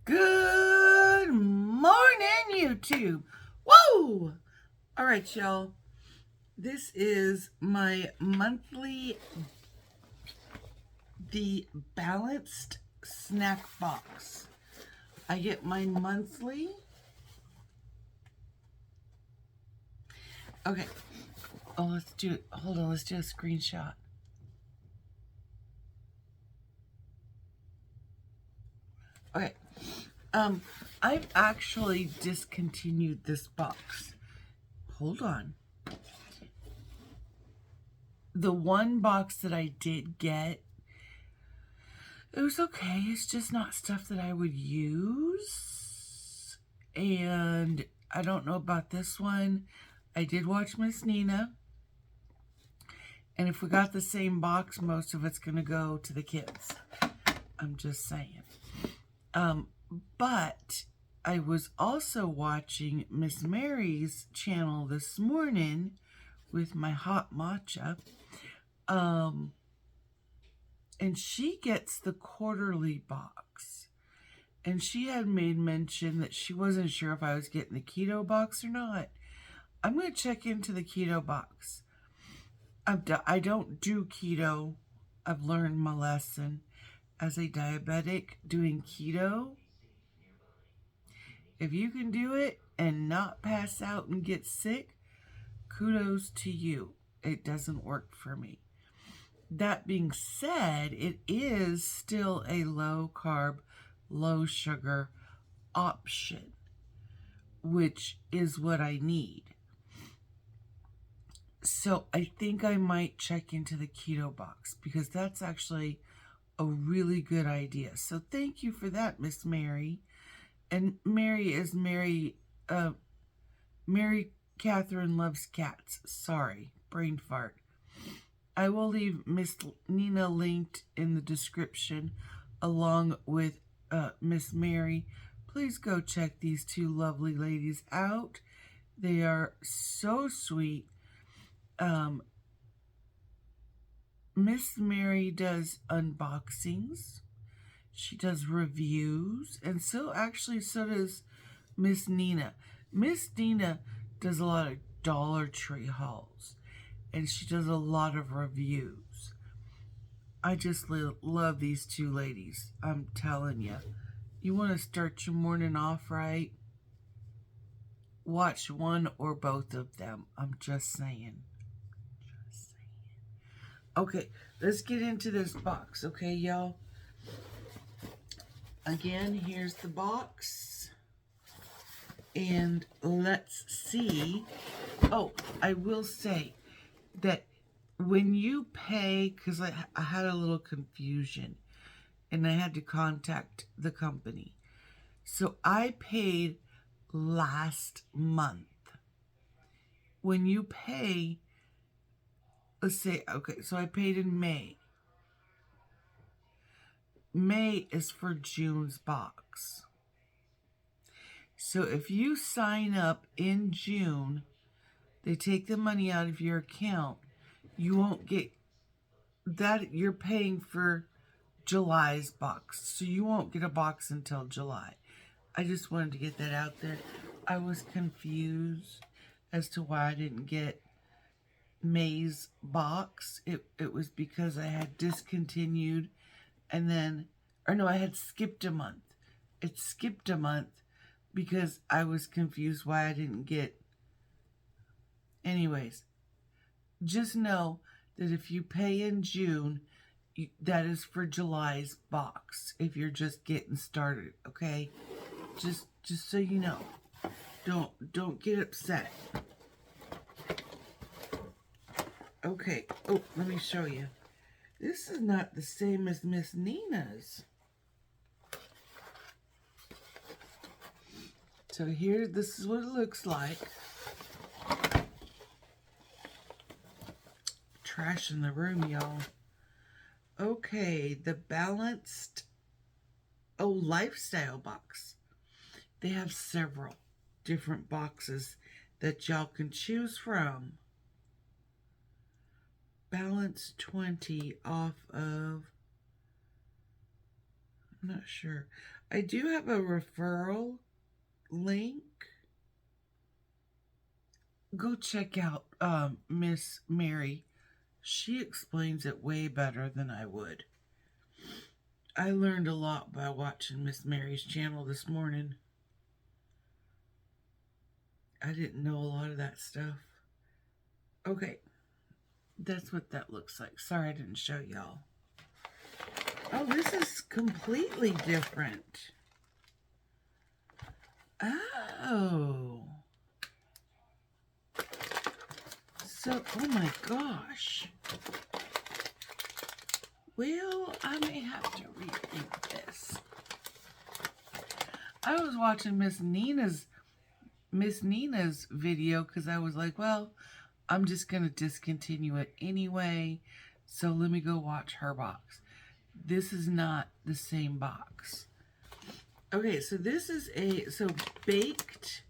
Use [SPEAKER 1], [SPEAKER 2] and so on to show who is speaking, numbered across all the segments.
[SPEAKER 1] Good morning, YouTube. Whoa! All right, y'all. This is my monthly, the balanced snack box. I get my monthly. Okay. Oh, let's do it. Hold on. Let's do a screenshot. Okay. I've actually discontinued this box. Hold on. The one box that I did get, it was okay. It's just not stuff that I would use. And I don't know about this one. I did watch Miss Nina. And if we got the same box, most of it's going to go to the kids. I'm just saying. But I was also watching Miss Mary's channel this morning with my hot matcha. And she gets the quarterly box. And she had made mention that she wasn't sure if I was getting the keto box or not. I'm going to check into the keto box. I don't do keto. I've learned my lesson. As a diabetic, doing keto, if you can do it and not pass out and get sick, kudos to you. It doesn't work for me. That being said, it is still a low carb, low sugar option, which is what I need. So I think I might check into the keto box because that's actually a really good idea. So thank you for that, Miss Mary. And Mary is Mary Catherine Loves Cats. Sorry, brain fart. I will leave Miss Nina linked in the description along with Miss Mary. Please go check these two lovely ladies out. They are so sweet. Miss Mary does unboxings. She does reviews. And so does Miss Nina. Miss Nina does a lot of Dollar Tree hauls. And she does a lot of reviews. I just love these two ladies. I'm telling you. You want to start your morning off right? Watch one or both of them. I'm just saying. Okay, let's get into this box, okay, y'all? Again, here's the box. And let's see. Oh, I will say that when you pay, because I had a little confusion and I had to contact the company. So I paid last month. When you pay, let's say, okay, so I paid in May. May is for June's box. So if you sign up in June, they take the money out of your account. You won't get that. You're paying for July's box. So you won't get a box until July. I just wanted to get that out there. I was confused as to why I didn't get May's box. It was because I had discontinued and then, or no, I had skipped a month. It skipped a month because I was confused why I didn't get. Anyways, just know that if you pay in June, that is for July's box. If you're just getting started, okay? Just so you know. Don't get upset. Okay. Oh, let me show you. This is not the same as Miss Nina's. So here, this is what it looks like. Trash in the room, y'all. Okay, the balanced, lifestyle box. They have several different boxes that y'all can choose from. Balance 20 off of, I'm not sure. I do have a referral link. Go check out Miss Mary. She explains it way better than I would. I learned a lot by watching Miss Mary's channel this morning. I didn't know a lot of that stuff. Okay, that's what that looks like. Sorry I didn't show y'all. Oh, this is completely different. Oh. So, oh my gosh. Well, I may have to rethink this. I was watching Miss Nina's video because I was like, well, I'm just going to discontinue it anyway. So let me go watch her box. This is not the same box. Okay, so this is Baked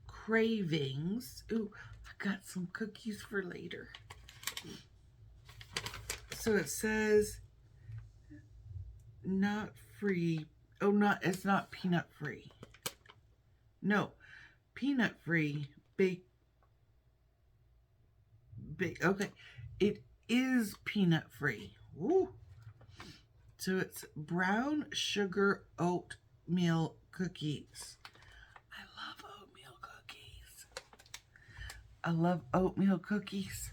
[SPEAKER 1] Cravings. Ooh, I got some cookies for later. So it says not free. Oh, it's not peanut free. No, peanut free. Okay, it is peanut free. Woo. So it's brown sugar oatmeal cookies. I love oatmeal cookies. I love oatmeal cookies.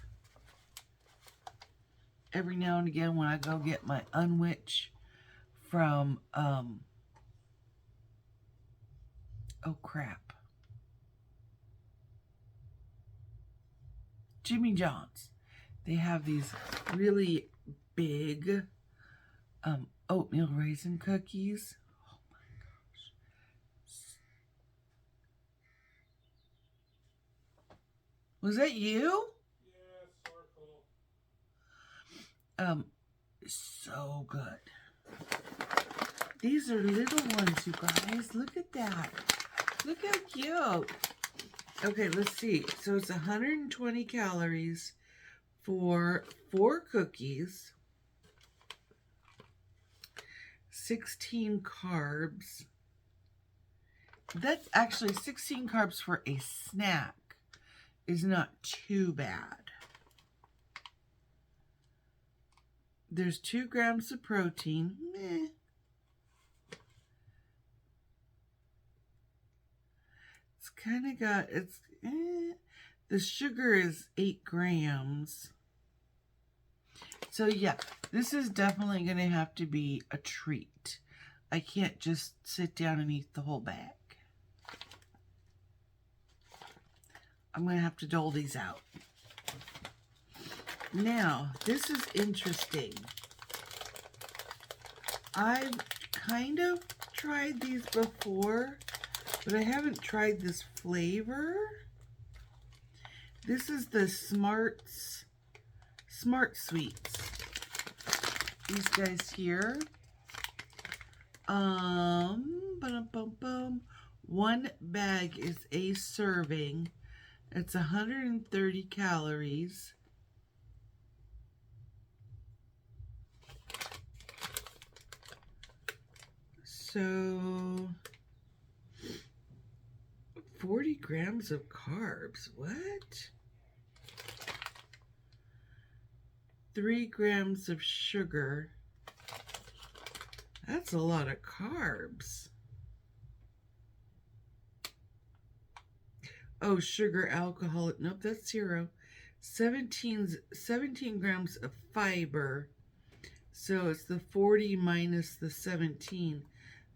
[SPEAKER 1] Every now and again when I go get my unwich from, oh crap, Jimmy John's. They have these really big oatmeal raisin cookies. Oh my gosh. Was that you? Yeah, so good. These are little ones, you guys. Look at that. Look how cute. Okay, let's see. So it's 120 calories for 4 cookies. 16 carbs. That's actually 16 carbs for a snack is not too bad. There's 2 grams of protein. Meh. It's kind of got, the sugar is 8 grams. So yeah, this is definitely going to have to be a treat. I can't just sit down and eat the whole bag. I'm going to have to dole these out. Now, this is interesting. I've kind of tried these before, but I haven't tried this flavor. This is the Smart Sweets. These guys here. One bag is a serving. It's 130 calories. So 40 grams of carbs. What? 3 grams of sugar. That's a lot of carbs. Oh, sugar, alcohol. Nope, that's 0. 17 grams of fiber. So it's the 40 minus the 17.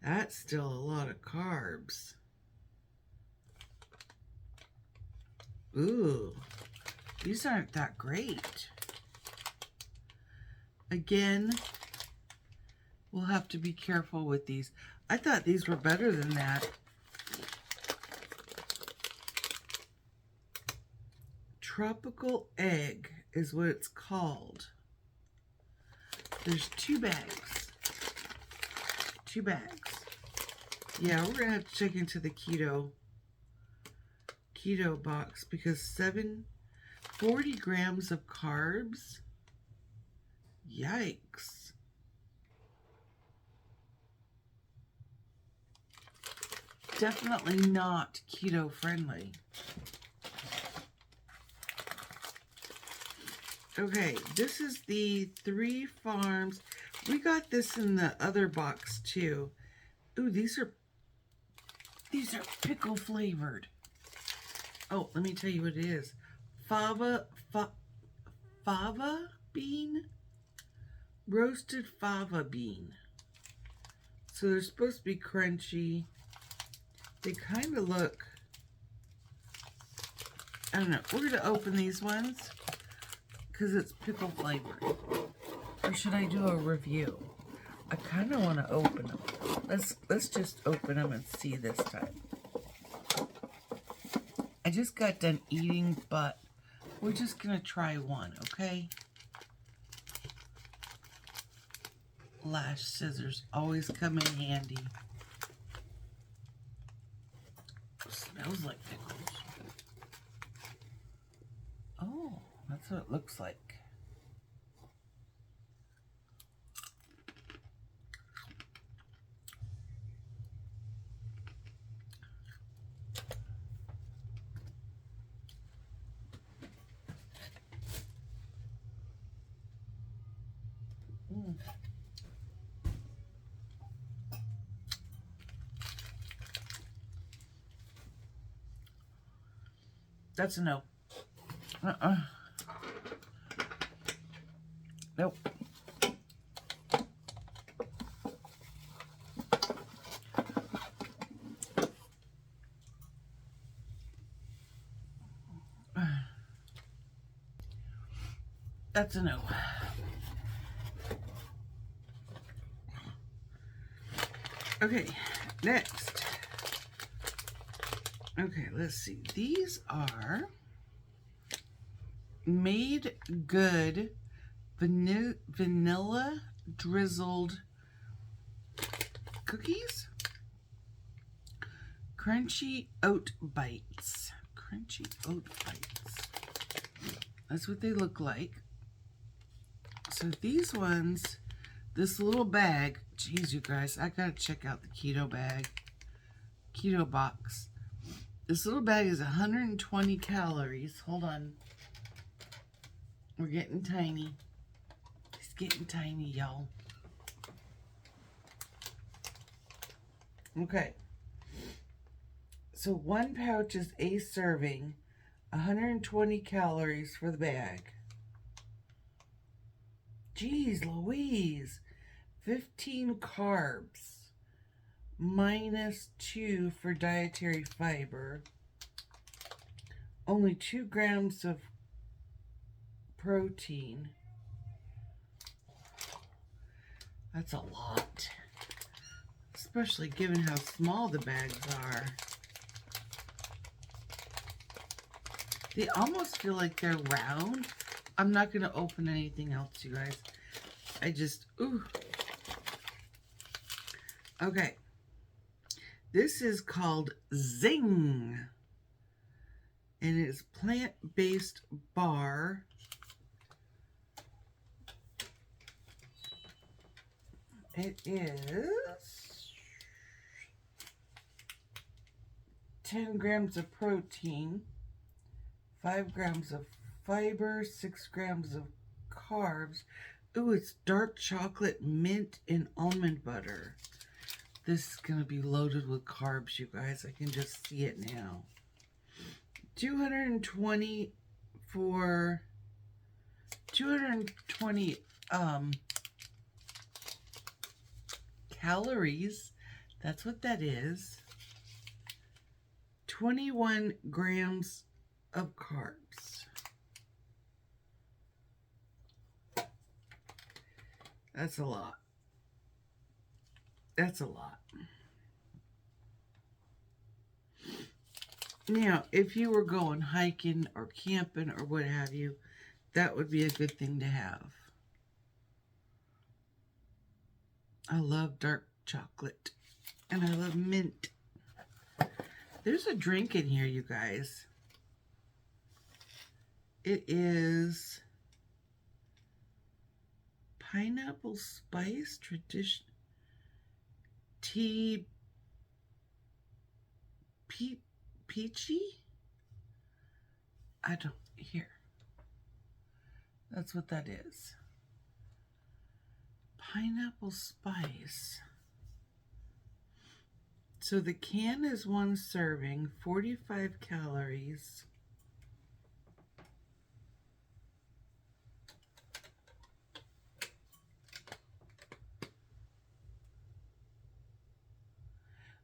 [SPEAKER 1] That's still a lot of carbs. Ooh, these aren't that great. Again, we'll have to be careful with these. I thought these were better than that. Tropical egg is what it's called. There's 2 bags. 2 bags. Yeah, we're gonna have to check into the keto box because 40 grams of carbs. Yikes. definitely not keto friendly. Okay, this is the 3 Farms. We got this in the other box too. Ooh, these are pickle flavored. Oh, let me tell you what it is. Fava bean? Roasted fava bean. So they're supposed to be crunchy. They kind of look, I don't know. We're going to open these ones because it's pickle flavored. Or should I do a review? I kind of want to open them. Let's just open them and see this time. I just got done eating, but we're just going to try one, okay? Lash scissors always come in handy. Smells like pickles. Oh, that's what it looks like. That's a no. Nope. That's a no. Okay, next. Okay, let's see. These are Made Good vanilla drizzled cookies. Crunchy oat bites. Crunchy oat bites. That's what they look like. So these ones, this little bag, geez, you guys, I gotta check out the keto bag, keto box. This little bag is 120 calories. Hold on. We're getting tiny. It's getting tiny, y'all. Okay. So 1 pouch is a serving, 120 calories for the bag. Jeez Louise. 15 carbs. -2 for dietary fiber. Only 2 grams of protein. That's a lot. Especially given how small the bags are. They almost feel like they're round. I'm not going to open anything else, you guys. I just, ooh. Okay. This is called Zing. And it's plant-based bar. It is 10 grams of protein, 5 grams of fiber, 6 grams of carbs. Ooh, it's dark chocolate, mint, and almond butter. This is going to be loaded with carbs, you guys. I can just see it now. 220 calories. That's what that is. 21 grams of carbs. That's a lot. That's a lot. Now, if you were going hiking or camping or what have you, that would be a good thing to have. I love dark chocolate and I love mint. There's a drink in here, you guys. It is pineapple spice tradition tea peachy? I don't, here. That's what that is. Pineapple spice. So the can is 1 serving, 45 calories.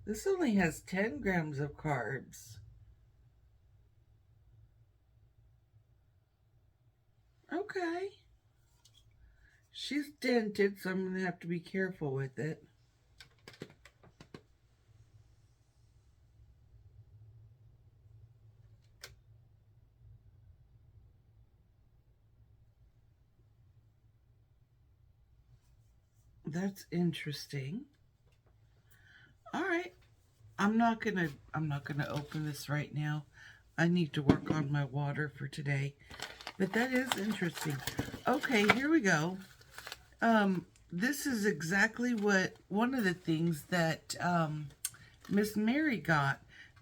[SPEAKER 1] This only has 10 grams of carbs. Okay. She's dented, so I'm going to have to be careful with it. That's interesting. All right. I'm not gonna open this right now. I need to work on my water for today. But that is interesting. Okay, here we go. This is exactly what one of the things that Miss Mary got.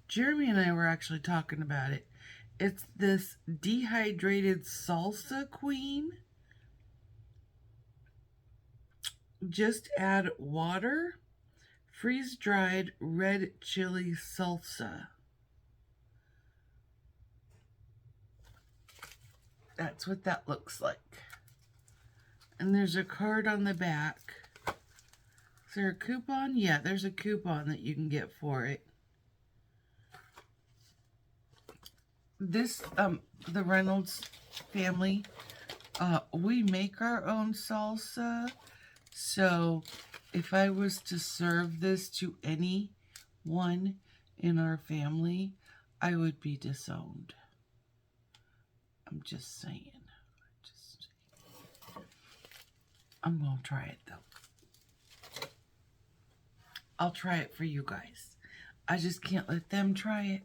[SPEAKER 1] Jeremy and I were actually talking about it. It's this dehydrated salsa queen. Just add water, freeze-dried red chili salsa. That's what that looks like. And there's a card on the back. Is there a coupon? Yeah, there's a coupon that you can get for it. This, the Reynolds family, we make our own salsa. So if I was to serve this to anyone in our family, I would be disowned. I'm just saying. I'm going to try it, though. I'll try it for you guys. I just can't let them try it,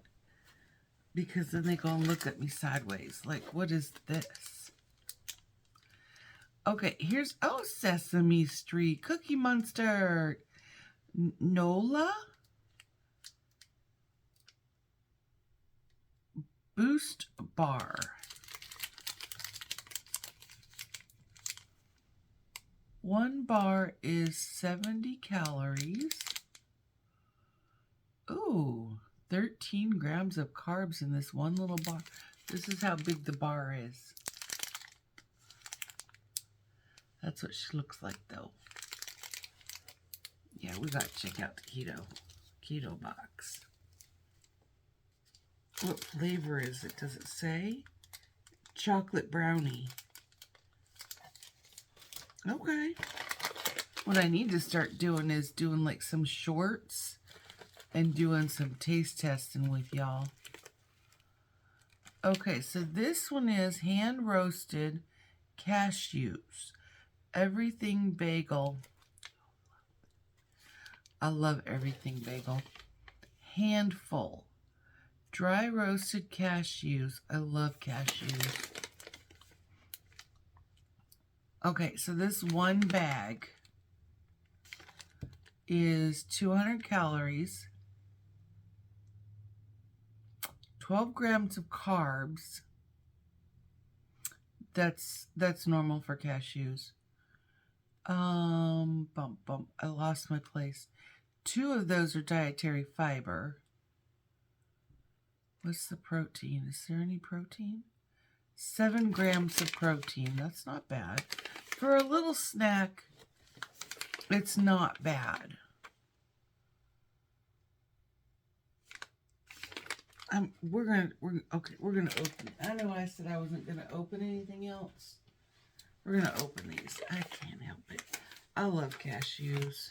[SPEAKER 1] because then they go and look at me sideways. Like, what is this? Okay, here's, oh, Sesame Street, Cookie Monster, Nola, Boost Bar. One bar is 70 calories. Ooh, 13 grams of carbs in this one little bar. This is how big the bar is. That's what she looks like, though. Yeah, we got to check out the keto box. What flavor is it? Does it say? Chocolate brownie. Okay. What I need to start doing is doing like some shorts and doing some taste testing with y'all. Okay, so this one is hand roasted cashews. Everything bagel. I love everything bagel. Handful. Dry roasted cashews. I love cashews. Okay, so this one bag is 200 calories, 12 grams of carbs. That's normal for cashews. I lost my place. 2 of those are dietary fiber. What's the protein? Is there any protein? 7 grams of protein. That's not bad. For a little snack, it's not bad. We're gonna open it. I know I said I wasn't gonna open anything else. We're gonna open these. I can't help it. I love cashews.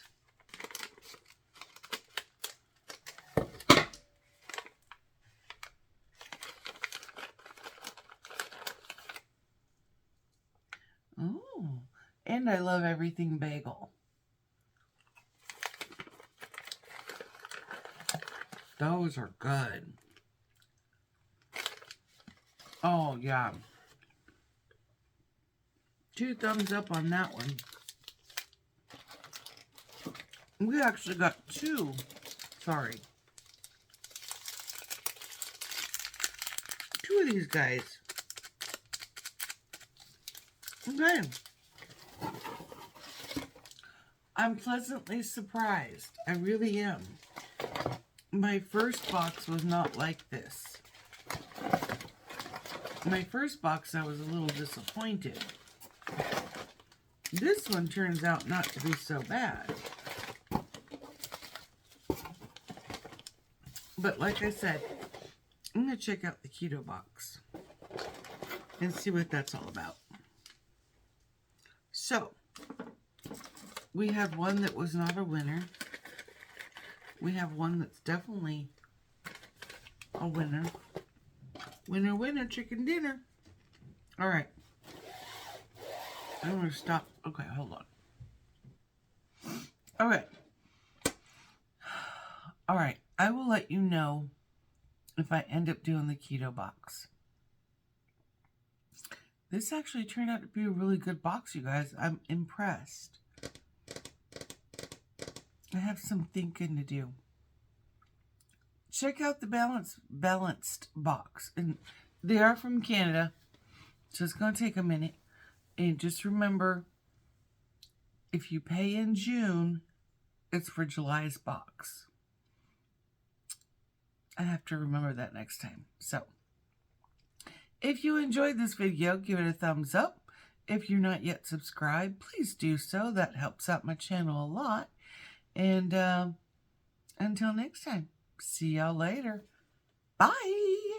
[SPEAKER 1] Oh, and I love everything bagel. Those are good. Oh, yeah. 2 thumbs up on that one. We actually got 2. Sorry. 2 of these guys. Okay. I'm pleasantly surprised. I really am. My first box was not like this. My first box, I was a little disappointed. This one turns out not to be so bad. But like I said, I'm going to check out the keto box and see what that's all about. So, we have one that was not a winner. We have one that's definitely a winner. Winner, winner, chicken dinner. All right. I'm going to stop. Okay, hold on. All right. All right. I will let you know if I end up doing the keto box. This actually turned out to be a really good box, you guys. I'm impressed. I have some thinking to do. Check out the balanced box. And they are from Canada, so it's going to take a minute. And just remember, if you pay in June, it's for July's box. I have to remember that next time. So, if you enjoyed this video, give it a thumbs up. If you're not yet subscribed, please do so. That helps out my channel a lot. And until next time, see y'all later. Bye.